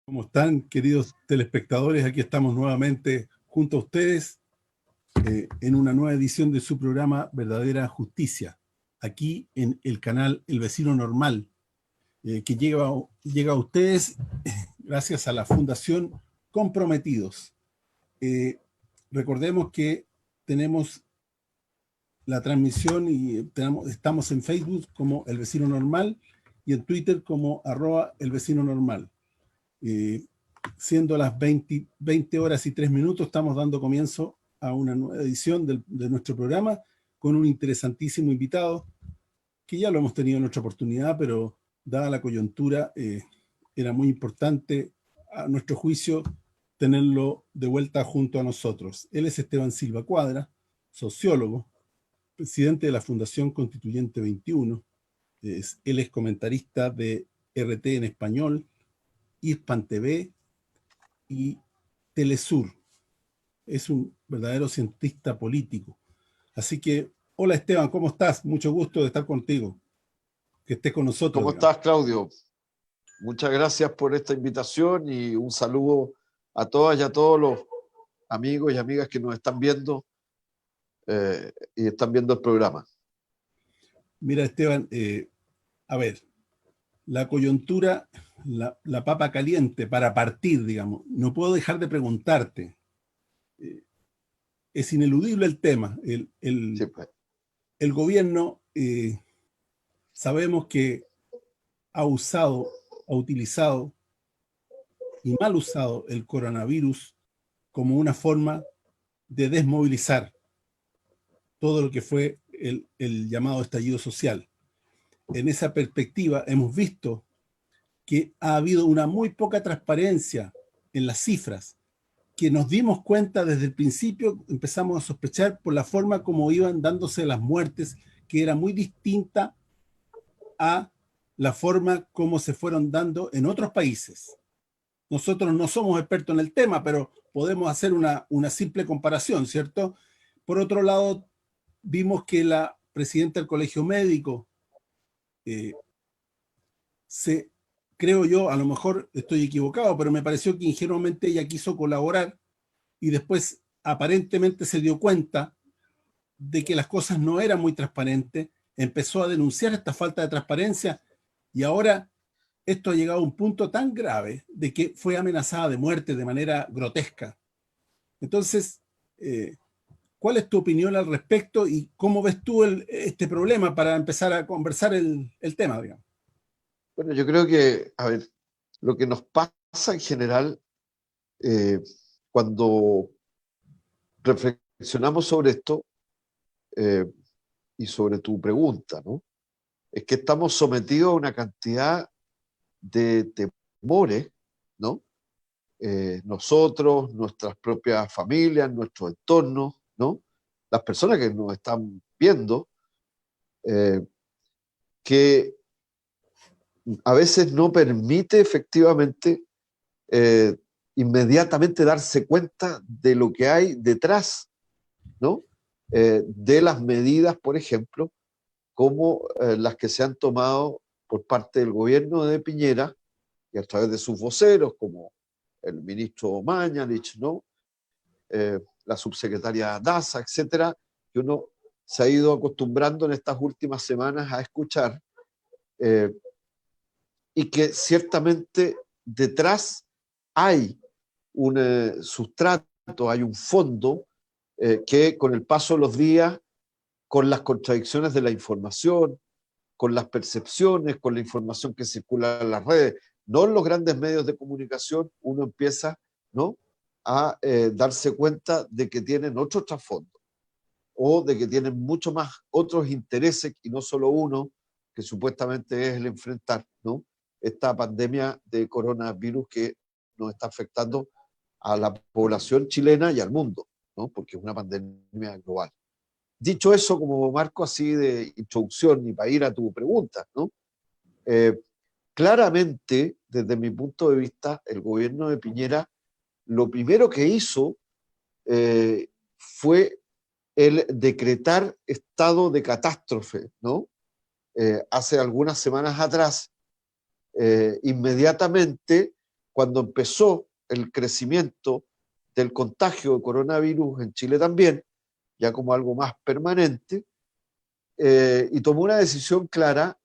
¿Cómo están, queridos telespectadores? Aquí estamos nuevamente junto a ustedes en una nueva edición de su programa Verdadera Justicia, aquí en el canal El Vecino Normal, que llega a ustedes gracias a la Fundación Comprometidos. Eh, Recordemos que tenemos la transmisión y estamos en Facebook como El Vecino Normal y en Twitter como @elvecinonormal. Siendo las 20 horas y 3 minutos, estamos dando comienzo a una nueva edición de nuestro programa con un interesantísimo invitado que ya lo hemos tenido en otra oportunidad, pero dada la coyuntura, era muy importante, a nuestro juicio, tenerlo de vuelta junto a nosotros. Él es Esteban Silva Cuadra, sociólogo, presidente de la Fundación Constituyente 21. Él es comentarista de RT en español, Hispan TV y Telesur. Es un verdadero cientista político. Así que, hola Esteban, ¿cómo estás? Mucho gusto de estar contigo, que estés con nosotros, ¿Cómo digamos. estás, Claudio? Muchas gracias por esta invitación y un saludo a todas y a todos los amigos y amigas que nos están viendo y están viendo el programa. Mira, Esteban, a ver, la coyuntura, la papa caliente para partir, digamos, no puedo dejar de preguntarte. Es ineludible el tema. Sí, pues. El gobierno, sabemos que ha utilizado y mal usado el coronavirus como una forma de desmovilizar todo lo que fue el llamado estallido social. En esa perspectiva hemos visto que ha habido una muy poca transparencia en las cifras, que nos dimos cuenta desde el principio, empezamos a sospechar por la forma como iban dándose las muertes, que era muy distinta a la forma como se fueron dando en otros países. Nosotros no somos expertos en el tema, pero podemos hacer una simple comparación, ¿cierto? Por otro lado, vimos que la presidenta del Colegio Médico eh, creo yo, a lo mejor estoy equivocado, pero me pareció que ingenuamente ella quiso colaborar y después aparentemente se dio cuenta de que las cosas no eran muy transparentes, empezó a denunciar esta falta de transparencia y ahora esto ha llegado a un punto tan grave de que fue amenazada de muerte de manera grotesca. Entonces, ¿cuál es tu opinión al respecto y cómo ves tú este problema para empezar a conversar el tema, digamos? Bueno, yo creo que, a ver, lo que nos pasa en general eh, cuando reflexionamos sobre esto eh, y sobre tu pregunta, ¿no? Es que estamos sometidos a una cantidad de temores, ¿no? Nosotros, nuestras propias familias, nuestros entornos, ¿no? Las personas que nos están viendo, eh, que a veces no permite efectivamente eh, inmediatamente darse cuenta de lo que hay detrás, ¿no? De las medidas, por ejemplo, como las que se han tomado por parte del gobierno de Piñera y a través de sus voceros, como el ministro Mañalich, ¿no? La subsecretaria Daza, etcétera, que uno se ha ido acostumbrando en estas últimas semanas a escuchar, eh, y que ciertamente detrás hay un sustrato, hay un fondo que con el paso de los días, con las contradicciones de la información, con las percepciones, con la información que circula en las redes, no en los grandes medios de comunicación, uno empieza, ¿no?, a darse cuenta de que tienen otro trasfondo o de que tienen mucho más otros intereses y no solo uno, que supuestamente es el enfrentar, ¿no?, esta pandemia de coronavirus que nos está afectando a la población chilena y al mundo, ¿no?, porque es una pandemia global. Dicho eso, como marco así de introducción y para ir a tu pregunta, ¿no? Claramente, desde mi punto de vista, el gobierno de Piñera lo primero que hizo fue el decretar estado de catástrofe, ¿no? Hace algunas semanas atrás, inmediatamente cuando empezó el crecimiento del contagio de coronavirus en Chile también, ya como algo más permanente, y tomó una decisión clara,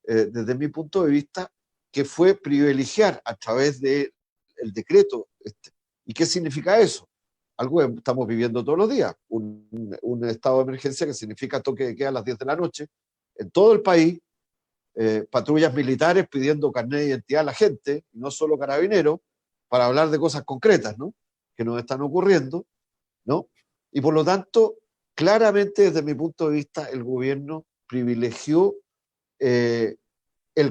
desde mi punto de vista, que fue privilegiar a través del decreto. ¿Y qué significa eso? Algo que estamos viviendo todos los días, un estado de emergencia que significa toque de queda a las 10 de la noche en todo el país, patrullas militares pidiendo carnet de identidad a la gente, no solo carabineros, para hablar de cosas concretas, ¿no?, que nos están ocurriendo, ¿no? Y por lo tanto, claramente desde mi punto de vista, el gobierno privilegió el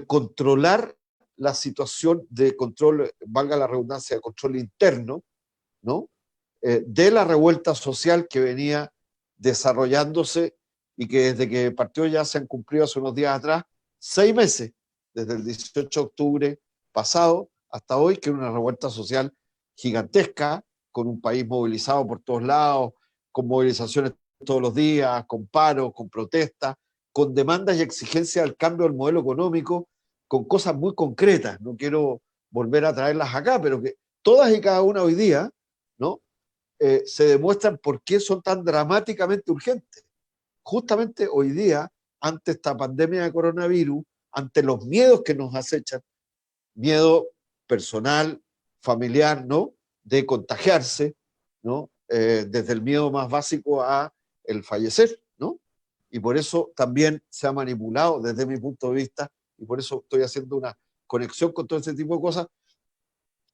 controlar la situación de control, valga la redundancia, de control interno, ¿no?, de la revuelta social que venía desarrollándose y que desde que partió ya se han cumplido hace unos días atrás 6 meses, desde el 18 de octubre pasado hasta hoy, que era una revuelta social gigantesca, con un país movilizado por todos lados, con movilizaciones todos los días, con paros, con protestas, con demandas y exigencias al cambio del modelo económico, con cosas muy concretas. No quiero volver a traerlas acá, pero que todas y cada una hoy día, ¿no?, se demuestran por qué son tan dramáticamente urgentes. Justamente hoy día, ante esta pandemia de coronavirus, ante los miedos que nos acechan, miedo personal, familiar, ¿no?, de contagiarse, ¿no?, desde el miedo más básico a el fallecer, ¿no? Y por eso también se ha manipulado desde mi punto de vista, y por eso estoy haciendo una conexión con todo ese tipo de cosas,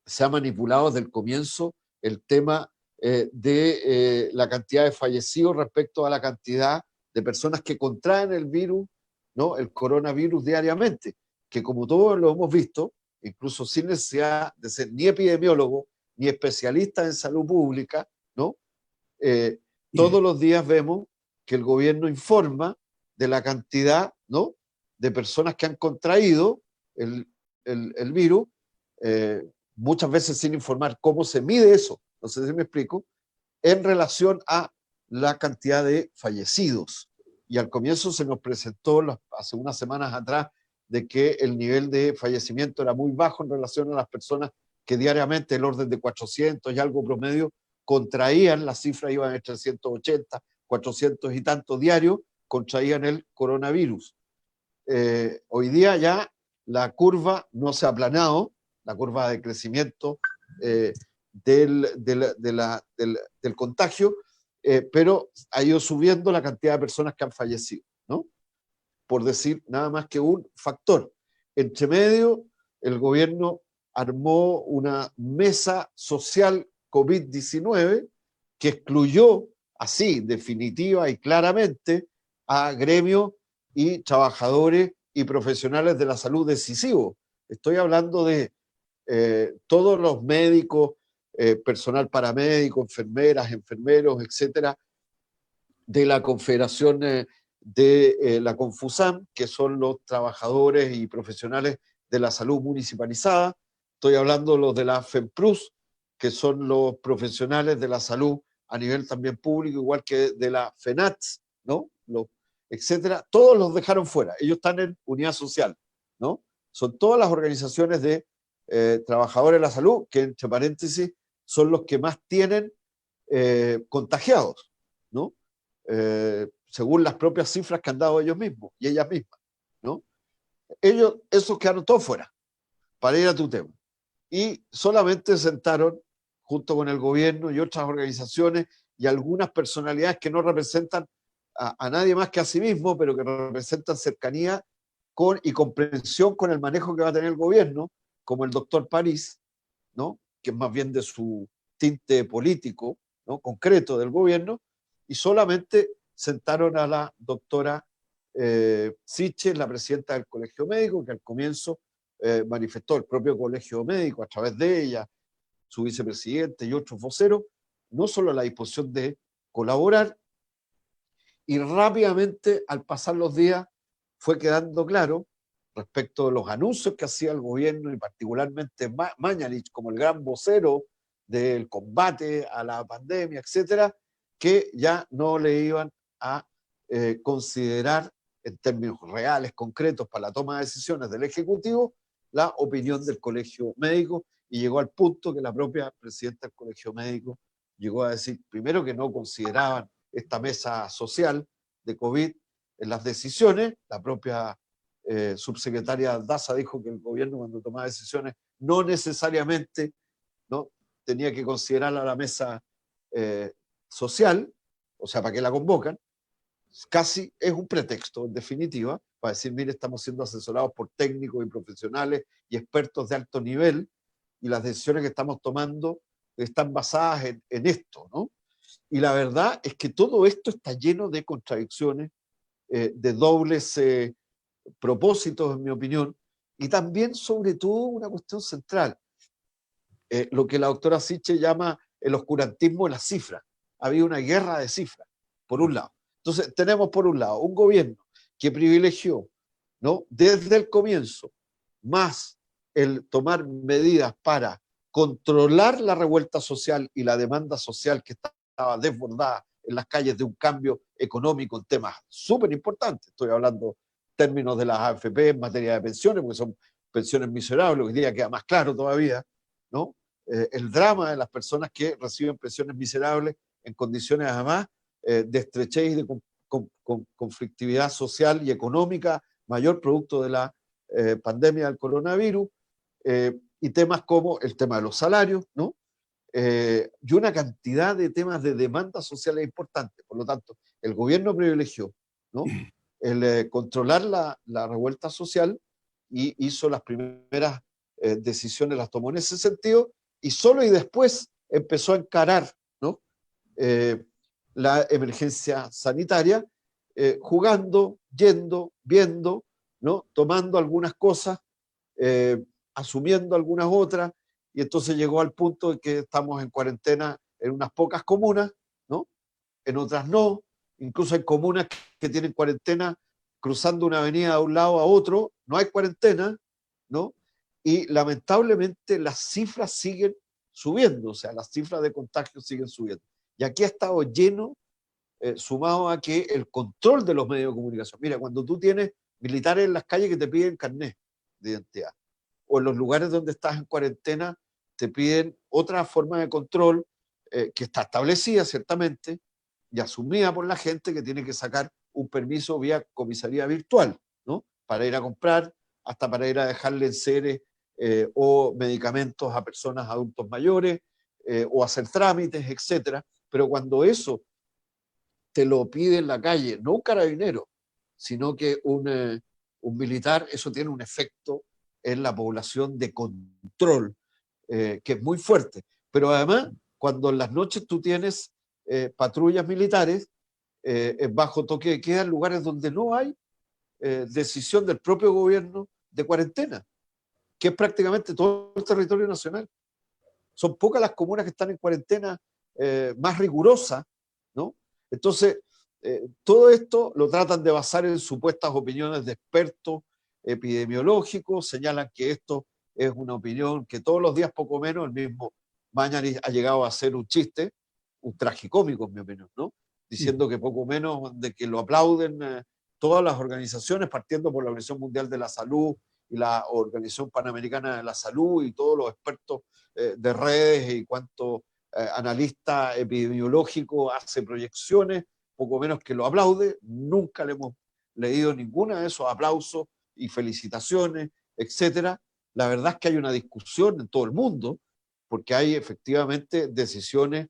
se ha manipulado desde el comienzo el tema de la cantidad de fallecidos respecto a la cantidad de personas que contraen el virus, ¿no?, el coronavirus diariamente, que como todos lo hemos visto, incluso sin necesidad de ser ni epidemiólogo ni especialista en salud pública, ¿no?, todos los días vemos que el gobierno informa de la cantidad, ¿no?, de personas que han contraído el virus, eh, muchas veces sin informar cómo se mide eso, no sé si me explico, en relación a la cantidad de fallecidos. Y al comienzo se nos presentó, hace unas semanas atrás, de que el nivel de fallecimiento era muy bajo en relación a las personas que diariamente, el orden de 400 y algo promedio, contraían, las cifras iban entre 380, 400 y tantos diarios, contraían el coronavirus. Hoy día ya la curva no se ha aplanado, la curva de crecimiento del contagio, pero ha ido subiendo la cantidad de personas que han fallecido, ¿no?, por decir nada más que un factor. Entre medio, el gobierno armó una mesa social COVID-19 que excluyó así, definitiva y claramente, a gremios y trabajadores y profesionales de la salud decisivos. Estoy hablando de todos los médicos, personal paramédico, enfermeras, enfermeros, etcétera, de la Confederación de la Confusam, que son los trabajadores y profesionales de la salud municipalizada. Estoy hablando de los de la FEMPRUS, que son los profesionales de la salud a nivel también público, igual que de la FENATS, ¿no?, etcétera. Todos los dejaron fuera. Ellos están en unidad social, ¿no? Son todas las organizaciones de trabajadores de la salud, que entre paréntesis son los que más tienen contagiados, ¿no? Según las propias cifras que han dado ellos mismos y ellas mismas, ¿no? Esos quedaron todos fuera, para ir a tu tema. Y solamente sentaron, junto con el gobierno y otras organizaciones y algunas personalidades que no representan a nadie más que a sí mismo, pero que representan cercanía y comprensión con el manejo que va a tener el gobierno, como el doctor París, ¿no?, que es más bien de su tinte político, ¿no?, concreto del gobierno, y solamente sentaron a la doctora Siches, la presidenta del Colegio Médico, que al comienzo manifestó el propio Colegio Médico a través de ella, su vicepresidente y otros voceros, no solo la disposición de colaborar, y rápidamente al pasar los días fue quedando claro, respecto de los anuncios que hacía el gobierno y particularmente Mañalich como el gran vocero del combate a la pandemia, etcétera, que ya no le iban a considerar en términos reales, concretos, para la toma de decisiones del Ejecutivo, la opinión del Colegio Médico, y llegó al punto que la propia presidenta del Colegio Médico llegó a decir, primero, que no consideraban esta mesa social de COVID en las decisiones. La propia subsecretaria Daza dijo que el gobierno, cuando tomaba decisiones, no necesariamente, ¿no?, tenía que considerar a la mesa social, o sea, ¿para qué la convocan? Casi es un pretexto, en definitiva, para decir, mire, estamos siendo asesorados por técnicos y profesionales y expertos de alto nivel, y las decisiones que estamos tomando están basadas en esto, ¿no? Y la verdad es que todo esto está lleno de contradicciones, de dobles propósitos, en mi opinión, y también, sobre todo, una cuestión central, lo que la doctora Siche llama el oscurantismo de las cifras. Ha habido una guerra de cifras, por un lado. Entonces, tenemos por un lado un gobierno que privilegió, ¿no?, desde el comienzo, más el tomar medidas para controlar la revuelta social y la demanda social que estaba desbordada en las calles, de un cambio económico en temas súper importantes. Estoy hablando en términos de las AFP en materia de pensiones, porque son pensiones miserables, hoy día queda más claro todavía, ¿no? El drama de las personas que reciben pensiones miserables en condiciones, además, de estrechez y de conflictividad social y económica mayor, producto de la pandemia del coronavirus, y temas como el tema de los salarios, ¿no? Y una cantidad de temas de demandas sociales importantes. Por lo tanto, el gobierno privilegió, ¿no?, el controlar la revuelta social, y hizo las primeras decisiones, las tomó en ese sentido, y solo y después empezó a encarar, ¿no?, la emergencia sanitaria, jugando, yendo, viendo, ¿no?, tomando algunas cosas, asumiendo algunas otras, y entonces llegó al punto de que estamos en cuarentena en unas pocas comunas, ¿no?, en otras no. Incluso hay comunas que tienen cuarentena cruzando una avenida de un lado a otro, no hay cuarentena, ¿no? Y lamentablemente las cifras siguen subiendo, o sea, las cifras de contagios siguen subiendo. Y aquí ha estado lleno, sumado a que el control de los medios de comunicación. Mira, cuando tú tienes militares en las calles que te piden carnet de identidad, o en los lugares donde estás en cuarentena te piden otra forma de control, que está establecida ciertamente y asumida por la gente, que tiene que sacar un permiso vía comisaría virtual, ¿no?, para ir a comprar, hasta para ir a dejarle enseres o medicamentos a personas adultos mayores, o hacer trámites, etcétera. Pero cuando eso te lo pide en la calle, no un carabinero, sino que un militar, eso tiene un efecto en la población de control, que es muy fuerte. Pero además, cuando en las noches tú tienes patrullas militares bajo toque de queda en lugares donde no hay decisión del propio gobierno de cuarentena, que es prácticamente todo el territorio nacional. Son pocas las comunas que están en cuarentena más rigurosa, ¿no? Entonces, todo esto lo tratan de basar en supuestas opiniones de expertos epidemiológicos, señalan que esto es una opinión que todos los días, poco menos, el mismo Mañalich ha llegado a hacer un chiste, un tragicómico, en mi opinión, ¿no?, diciendo que poco menos de que lo aplauden todas las organizaciones, partiendo por la Organización Mundial de la Salud y la Organización Panamericana de la Salud y todos los expertos de redes y cuanto analista epidemiológico hace proyecciones, poco menos que lo aplaude. Nunca le hemos leído ninguna de esos aplausos y felicitaciones, etcétera. La verdad es que hay una discusión en todo el mundo, porque hay efectivamente decisiones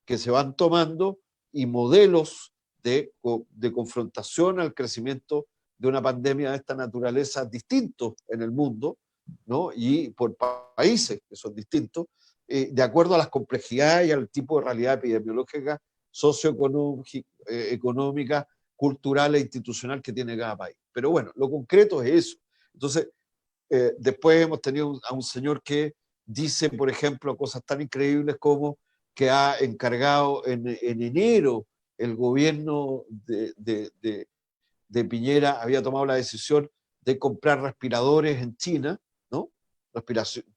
que se van tomando y modelos de confrontación al crecimiento de una pandemia de esta naturaleza distintos en el mundo, ¿no?, y por países que son distintos, de acuerdo a las complejidades y al tipo de realidad epidemiológica, socioeconómica, cultural e institucional que tiene cada país. Pero bueno, lo concreto es eso. Entonces, después hemos tenido a un señor que dice, por ejemplo, cosas tan increíbles como que ha encargado en enero el gobierno de Piñera, había tomado la decisión de comprar respiradores en China, ¿no?,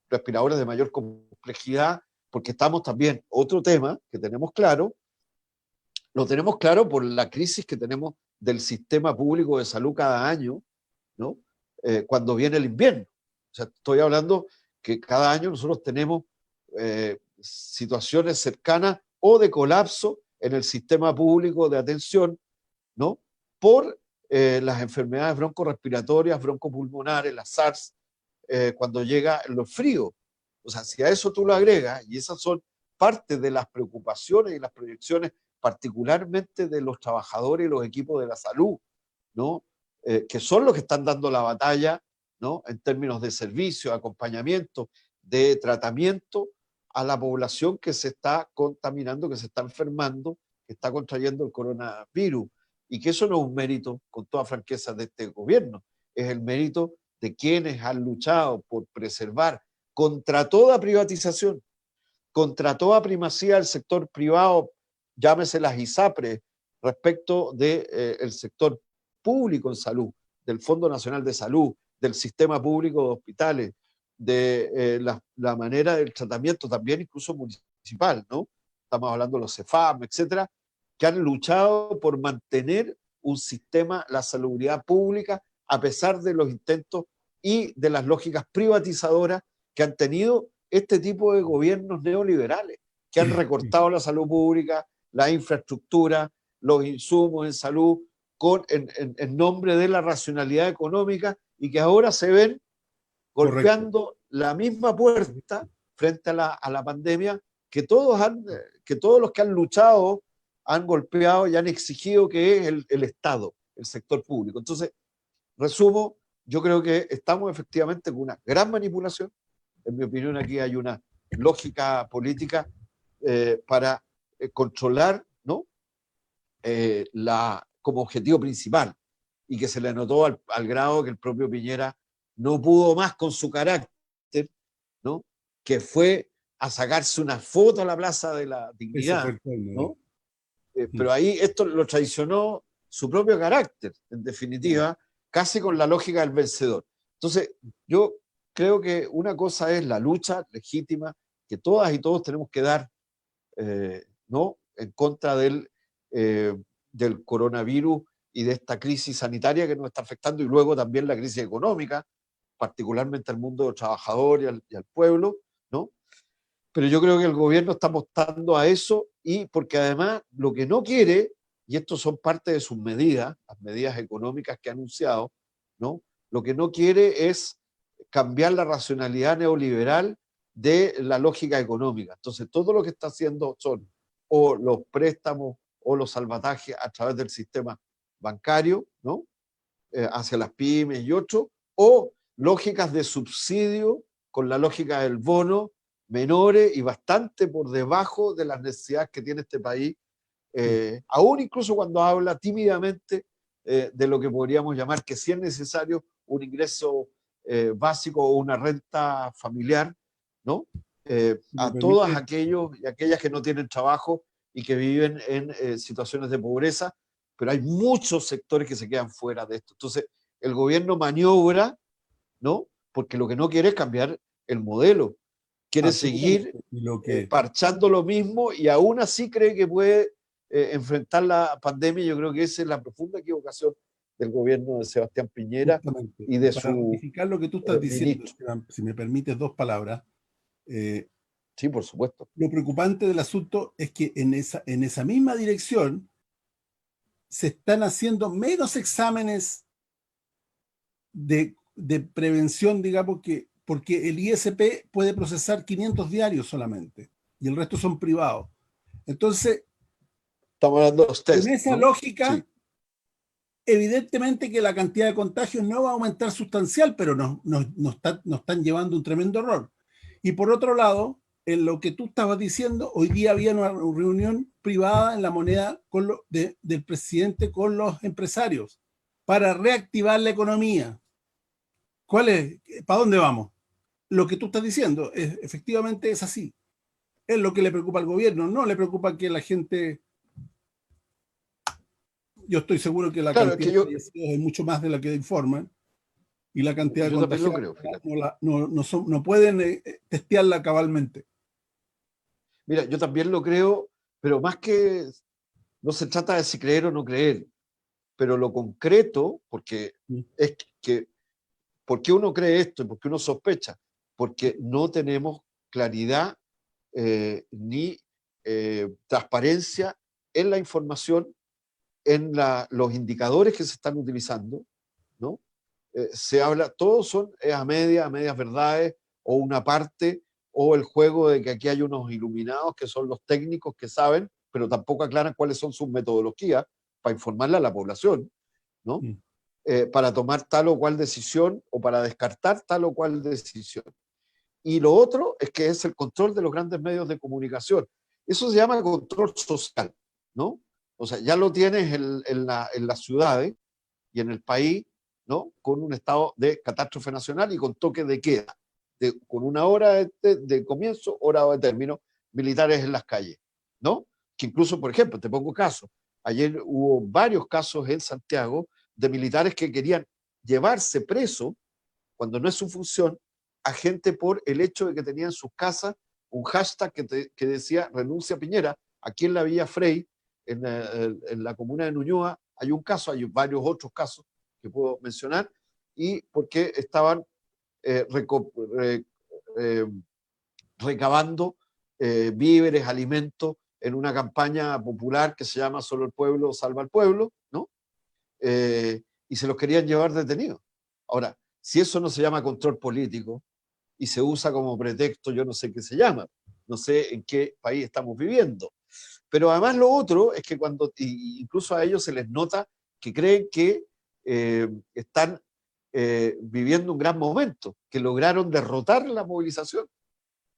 respiradores de mayor complejidad, porque estamos también, otro tema que tenemos claro, lo tenemos claro por la crisis que tenemos del sistema público de salud cada año, ¿no?, cuando viene el invierno. O sea, estoy hablando que cada año nosotros tenemos situaciones cercanas o de colapso en el sistema público de atención, ¿no? Por las enfermedades broncorrespiratorias, broncopulmonares, las SARS, cuando llega los fríos. O sea, si a eso tú lo agregas, y esas son parte de las preocupaciones y las proyecciones, particularmente de los trabajadores y los equipos de la salud, ¿no? Que son los que están dando la batalla, ¿no? En términos de servicio, acompañamiento, de tratamiento a la población que se está contaminando, que se está enfermando, que está contrayendo el coronavirus. Y que eso no es un mérito, con toda franqueza, de este gobierno, es el mérito de quienes han luchado por preservar contra toda privatización, contra toda primacía del sector privado, llámese las ISAPRES, respecto del sector público en salud, del Fondo Nacional de Salud, del sistema público de hospitales, de la manera del tratamiento también incluso municipal, ¿no? Estamos hablando de los CEFAM, etcétera, que han luchado por mantener un sistema, la salubridad pública, a pesar de los intentos y de las lógicas privatizadoras que han tenido este tipo de gobiernos neoliberales, que han recortado la salud pública, la infraestructura, los insumos en salud, en nombre de la racionalidad económica, y que ahora se ven golpeando Correcto. La misma puerta frente a la pandemia que todos los que han luchado han golpeado y han exigido, que es el Estado, el sector público. Entonces, resumo, yo creo que estamos efectivamente con una gran manipulación. En mi opinión, aquí hay una lógica política para controlar, ¿no? Como objetivo principal, y que se le anotó al grado que el propio Piñera no pudo más con su carácter, ¿no? Que fue a sacarse una foto a la Plaza de la Dignidad, ¿no? Pero ahí esto lo traicionó su propio carácter, en definitiva, casi con la lógica del vencedor. Entonces, yo creo que una cosa es la lucha legítima que todas y todos tenemos que dar, ¿no? En contra del coronavirus y de esta crisis sanitaria que nos está afectando, y luego también la crisis económica, particularmente al mundo del trabajador y al pueblo, ¿no? Pero yo creo que el gobierno está apostando a eso, y porque además lo que no quiere, y esto son parte de sus medidas, las medidas económicas que ha anunciado, ¿no? Lo que no quiere es cambiar la racionalidad neoliberal de la lógica económica. Entonces, todo lo que está haciendo son o los préstamos o los salvatajes a través del sistema bancario, ¿no? Hacia las pymes y otros, o lógicas de subsidio con la lógica del bono, menores y bastante por debajo de las necesidades que tiene este país, aún incluso cuando habla tímidamente de lo que podríamos llamar, que si es necesario, un ingreso básico o una renta familiar, ¿no? A todos aquellos y aquellas que no tienen trabajo y que viven en situaciones de pobreza, pero hay muchos sectores que se quedan fuera de esto. Entonces, el gobierno maniobra, ¿no? Porque lo que no quiere es cambiar el modelo, quiere seguir parchando lo mismo, y aún así cree que puede enfrentar la pandemia. Yo creo que esa es la profunda equivocación del gobierno de Sebastián Piñera. Justamente. Y de para ratificar lo que tú estás diciendo, si me permites 2 palabras. Sí, por supuesto. Lo preocupante del asunto es que en esa misma dirección se están haciendo menos exámenes de prevención, digamos, porque el ISP puede procesar 500 diarios solamente, y el resto son privados. Entonces, estamos hablando de los test, en esa ¿no? lógica, sí, evidentemente que la cantidad de contagios no va a aumentar sustancial, pero nos están llevando un tremendo error. Y por otro lado, en lo que tú estabas diciendo, hoy día había una reunión privada en La Moneda del presidente con los empresarios para reactivar la economía. ¿Cuál es? ¿Para dónde vamos? Lo que tú estás diciendo efectivamente es así. Es lo que le preocupa al gobierno, no le preocupa que la gente... Yo estoy seguro que la cantidad de fallecidos es mucho más de la que informan, y la cantidad de contagiados no pueden testearla cabalmente. Mira, yo también lo creo, pero más que... No se trata de si creer o no creer, pero lo concreto, porque es que... ¿Por qué uno cree esto y por qué uno sospecha? porque no tenemos claridad ni transparencia en la información, en los indicadores que se están utilizando, ¿no? Se habla, todos son a medias verdades, o una parte, o el juego de que aquí hay unos iluminados que son los técnicos que saben, pero tampoco aclaran cuáles son sus metodologías para informarle a la población, ¿no? Mm. Para tomar tal o cual decisión o para descartar tal o cual decisión. Y lo otro es que es el control de los grandes medios de comunicación. Eso se llama control social, ¿no? O sea, ya lo tienes en las ciudades y en el país, ¿no? Con un estado de catástrofe nacional y con toque de queda, con una hora de comienzo, hora de término, militares en las calles, ¿no? Que incluso, por ejemplo, te pongo caso, ayer hubo varios casos en Santiago de militares que querían llevarse preso, cuando no es su función, a gente por el hecho de que tenía en sus casas un hashtag que decía renuncia a Piñera. Aquí en la Villa Frey, en la comuna de Ñuñoa, hay un caso, hay varios otros casos que puedo mencionar, y porque estaban eh, eh, recabando víveres, alimentos, en una campaña popular que se llama Solo el pueblo salva al pueblo, ¿no? Y se los querían llevar detenidos. Ahora, si eso no se llama control político y se usa como pretexto, yo no sé qué se llama, no sé en qué país estamos viviendo. Pero además lo otro es que cuando, incluso a ellos se les nota que creen que están viviendo un gran momento, que lograron derrotar la movilización,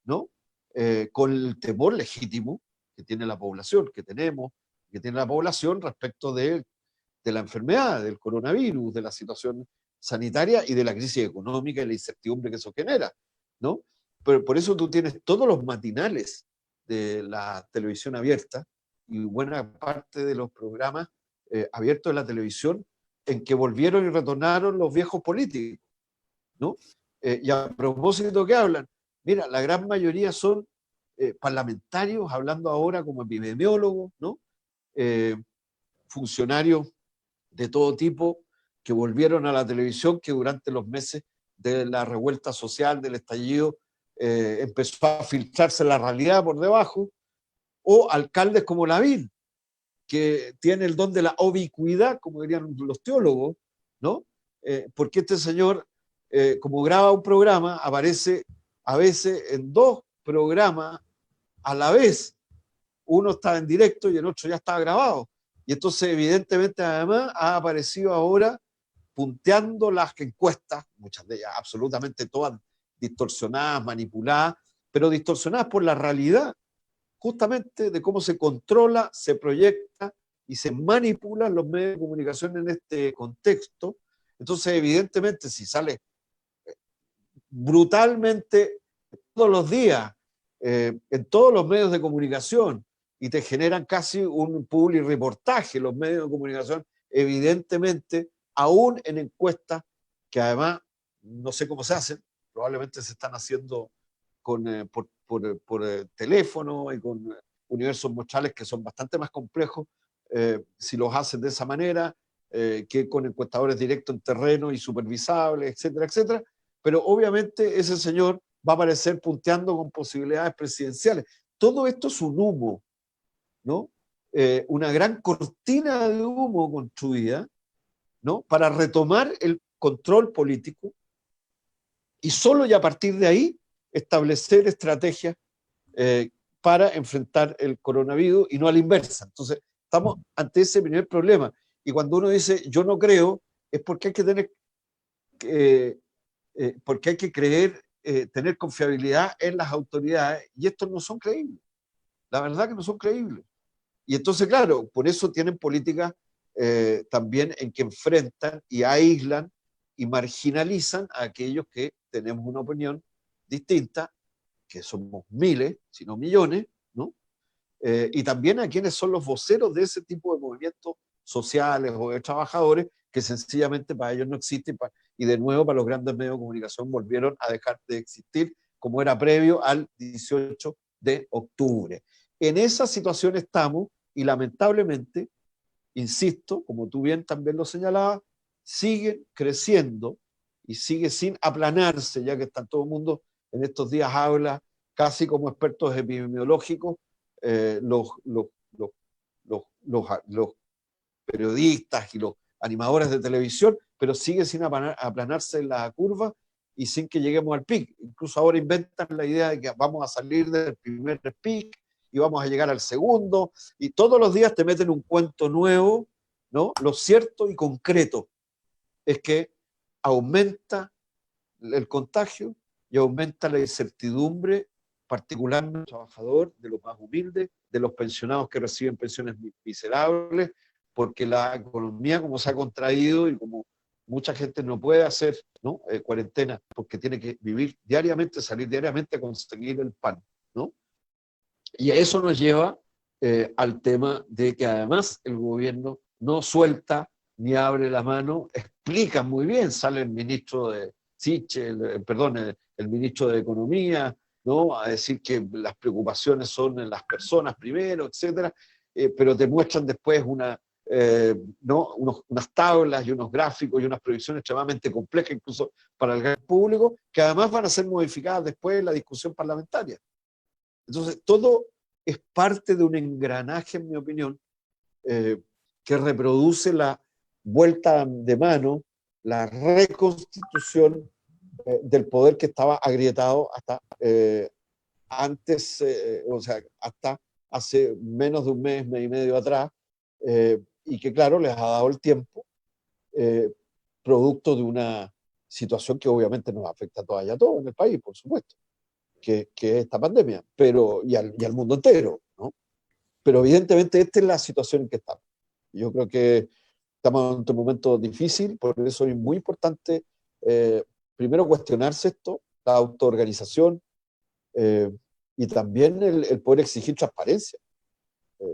¿no? Con el temor legítimo que tiene la población, que tenemos, que tiene la población respecto de la enfermedad, del coronavirus, de la situación sanitaria y de la crisis económica y la incertidumbre que eso genera, ¿no? Pero por eso tú tienes todos los matinales de la televisión abierta y buena parte de los programas abiertos de la televisión en que volvieron y retornaron los viejos políticos, ¿no? Y a propósito que hablan, mira, la gran mayoría son parlamentarios, hablando ahora como epidemiólogos, ¿no? Eh, funcionarios de todo tipo que volvieron a la televisión, que durante los meses de la revuelta social, del estallido, empezó a filtrarse la realidad por debajo, o alcaldes como Lavín, que tiene el don de la ubicuidad, como dirían los teólogos, ¿no? Porque este señor, como graba un programa, aparece a veces en dos programas a la vez. Uno está en directo y el otro ya estaba grabado. Y entonces, evidentemente, además, ha aparecido ahora punteando las encuestas, muchas de ellas absolutamente todas distorsionadas, manipuladas, pero distorsionadas por la realidad, justamente de cómo se controla, se proyecta y se manipulan los medios de comunicación en este contexto. Entonces, evidentemente, si sale brutalmente todos los días en todos los medios de comunicación y te generan casi un public reportaje los medios de comunicación, evidentemente, aún en encuestas que además no sé cómo se hacen, probablemente se están haciendo por teléfono y con universos muestrales que son bastante más complejos, si los hacen de esa manera, que con encuestadores directos en terreno y supervisables, etcétera, etcétera. Pero obviamente ese señor va a aparecer punteando con posibilidades presidenciales. Todo esto es un humo, ¿no? Una gran cortina de humo construida, ¿no? Para retomar el control político y solo y a partir de ahí establecer estrategias para enfrentar el coronavirus y no a la inversa. Entonces, estamos ante ese primer problema. Y cuando uno dice yo no creo, es porque hay que tener porque hay que creer, tener confiabilidad en las autoridades, y estos no son creíbles. La verdad que no son creíbles. Y entonces, claro, por eso tienen políticas también en que enfrentan y aíslan y marginalizan a aquellos que tenemos una opinión distinta, que somos miles, si no millones, ¿no? Y también a quienes son los voceros de ese tipo de movimientos sociales o de trabajadores que sencillamente para ellos no existen y de nuevo para los grandes medios de comunicación volvieron a dejar de existir como era previo al 18 de octubre. En esa situación estamos y lamentablemente, insisto, como tú bien también lo señalabas, siguen creciendo y sigue sin aplanarse, ya que está todo el mundo en estos días habla casi como expertos epidemiológicos, los periodistas y los animadores de televisión, pero sigue sin aplanarse la curva y sin que lleguemos al pic. Incluso ahora inventan la idea de que vamos a salir del primer pic y vamos a llegar al segundo, y todos los días te meten un cuento nuevo, ¿no? Lo cierto y concreto es que aumenta el contagio y aumenta la incertidumbre, particularmente del trabajador, de los más humildes, de los pensionados que reciben pensiones miserables, porque la economía, como se ha contraído y como mucha gente no puede hacer, ¿no? Cuarentena, porque tiene que vivir diariamente, salir diariamente a conseguir el pan, ¿no? Y eso nos lleva al tema de que además el gobierno no suelta ni abre la mano, explica muy bien, sale el ministro de Sichel, perdón, el ministro de Economía, ¿no? A decir que las preocupaciones son en las personas primero, etcétera, pero te muestran después ¿no? unas tablas y unos gráficos y unas proyecciones extremadamente complejas, incluso para el gran público, que además van a ser modificadas después en la discusión parlamentaria. Entonces, todo es parte de un engranaje, en mi opinión, que reproduce la vuelta de mano, la reconstitución del poder que estaba agrietado hasta antes, o sea, hasta hace menos de un mes y medio atrás, y que, claro, les ha dado el tiempo, producto de una situación que obviamente nos afecta todavía a todos en el país, por supuesto, que es esta pandemia, pero, y al mundo entero, ¿no? Pero evidentemente esta es la situación en que estamos. Yo creo que estamos en un momento difícil, por eso es muy importante primero cuestionarse esto, la autoorganización, y también el poder exigir transparencia.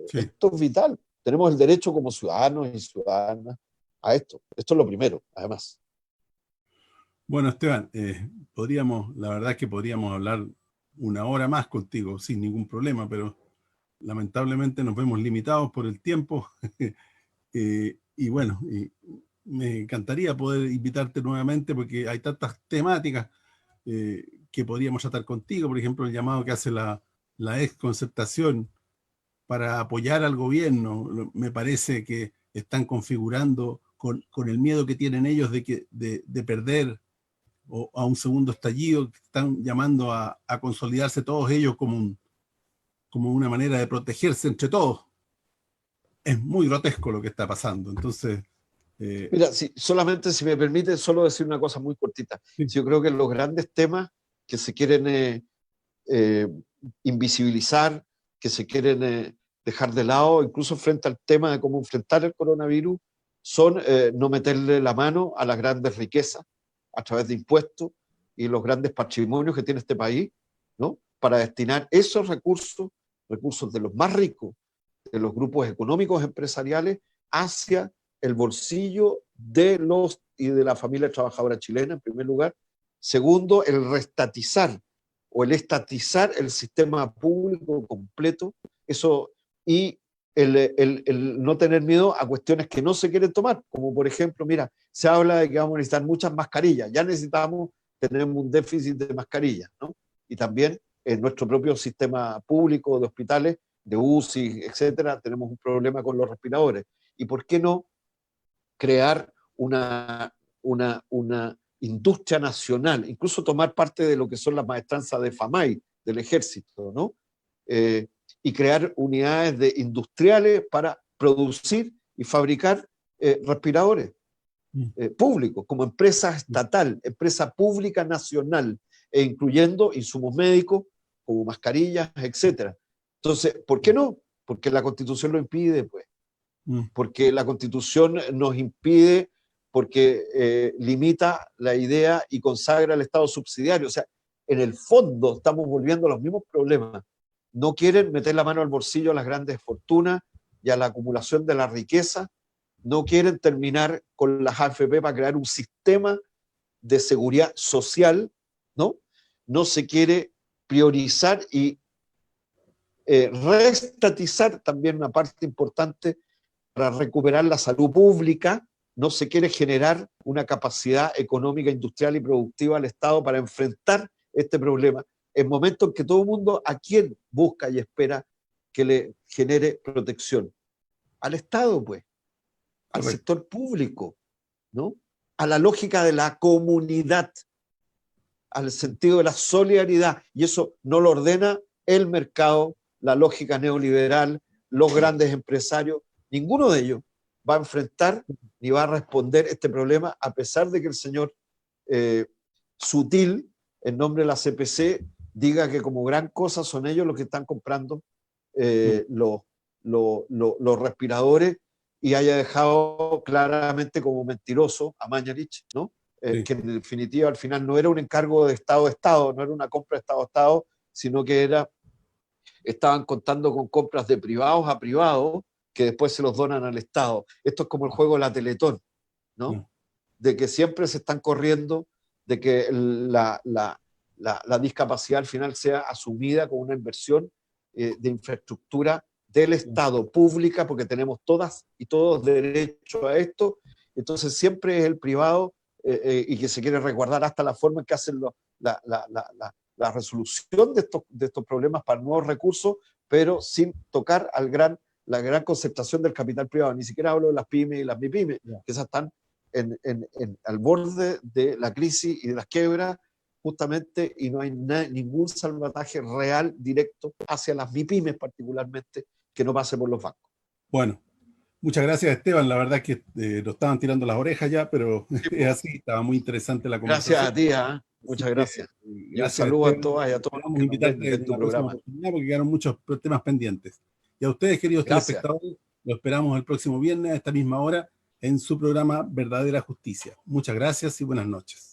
Sí. Esto es vital. Tenemos el derecho como ciudadanos y ciudadanas a esto. Esto es lo primero, además. Bueno, Esteban, la verdad es que podríamos hablar una hora más contigo sin ningún problema, pero lamentablemente nos vemos limitados por el tiempo. Y bueno, me encantaría poder invitarte nuevamente porque hay tantas temáticas que podríamos tratar contigo. Por ejemplo, el llamado que hace la exconcertación para apoyar al gobierno. Me parece que están configurando con el miedo que tienen ellos de perder o a un segundo estallido, que están llamando a consolidarse todos ellos como una manera de protegerse entre todos. Es muy grotesco lo que está pasando. Entonces, mira, solamente si me permite, solo decir una cosa muy cortita. sí. Yo creo que los grandes temas que se quieren invisibilizar, que se quieren dejar de lado, incluso frente al tema de cómo enfrentar el coronavirus, son no meterle la mano a las grandes riquezas a través de impuestos y los grandes patrimonios que tiene este país, ¿no? Para destinar esos recursos, recursos de los más ricos, de los grupos económicos empresariales, hacia el bolsillo de los y de la familia trabajadora chilena, en primer lugar. Segundo, el restatizar o el estatizar el sistema público completo, eso, y el no tener miedo a cuestiones que no se quieren tomar, como por ejemplo, mira, se habla de que vamos a necesitar muchas mascarillas, ya necesitamos, tenemos un déficit de mascarillas, ¿no? Y también en nuestro propio sistema público de hospitales, de UCI, etcétera, tenemos un problema con los respiradores. ¿Y por qué no crear una industria nacional, incluso tomar parte de lo que son las maestranzas de FAMAI, del ejército, ¿no? Y crear unidades industriales para producir y fabricar respiradores públicos, como empresa estatal, empresa pública nacional, e incluyendo insumos médicos, como mascarillas, etc. Entonces, ¿por qué no? Porque la Constitución lo impide, pues. Porque la Constitución nos impide, porque limita la idea y consagra el Estado subsidiario. O sea, en el fondo estamos volviendo a los mismos problemas. No quieren meter la mano al bolsillo a las grandes fortunas y a la acumulación de la riqueza. No quieren terminar con las AFP para crear un sistema de seguridad social, ¿no? No se quiere priorizar y reestatizar también una parte importante para recuperar la salud pública. No se quiere generar una capacidad económica, industrial y productiva al Estado para enfrentar este problema, en momentos en que todo el mundo, ¿a quién busca y espera que le genere protección? Al Estado, pues, al Correcto. sector público, ¿no? A la lógica de la comunidad, al sentido de la solidaridad, y eso no lo ordena el mercado, la lógica neoliberal, los grandes empresarios, ninguno de ellos va a enfrentar ni va a responder este problema, a pesar de que el señor Sutil, en nombre de la CPC, diga que como gran cosa son ellos los que están comprando los respiradores, y haya dejado claramente como mentiroso a Mañalich, ¿no? Sí. Que en definitiva al final no era un encargo de Estado a Estado, no era una compra de Estado a Estado, sino que estaban contando con compras de privados a privados que después se los donan al Estado. Esto es como el juego de la Teletón, ¿no? De que siempre se están corriendo, de que la discapacidad al final sea asumida como una inversión de infraestructura del Estado, pública, porque tenemos todas y todos derecho a esto. Entonces siempre es el privado y que se quiere resguardar hasta la forma en que hacen la resolución de estos problemas para nuevos recursos, pero sin tocar la gran concentración del capital privado. Ni siquiera hablo de las pymes y las MIPYMES, que esas están al borde de la crisis y de las quiebras, justamente, y no hay ningún salvataje real directo hacia las MIPYMES particularmente que no pase por los bancos. Bueno, muchas gracias, Esteban. La verdad es que nos estaban tirando las orejas ya, pero es así. Estaba muy interesante la conversación. Gracias a ti, muchas gracias. Y un saludo a todas y a todos los que nos ven en tu programa. Porque quedaron muchos temas pendientes. Y a ustedes, queridos telespectadores, lo esperamos el próximo viernes a esta misma hora en su programa Verdadera Justicia. Muchas gracias y buenas noches.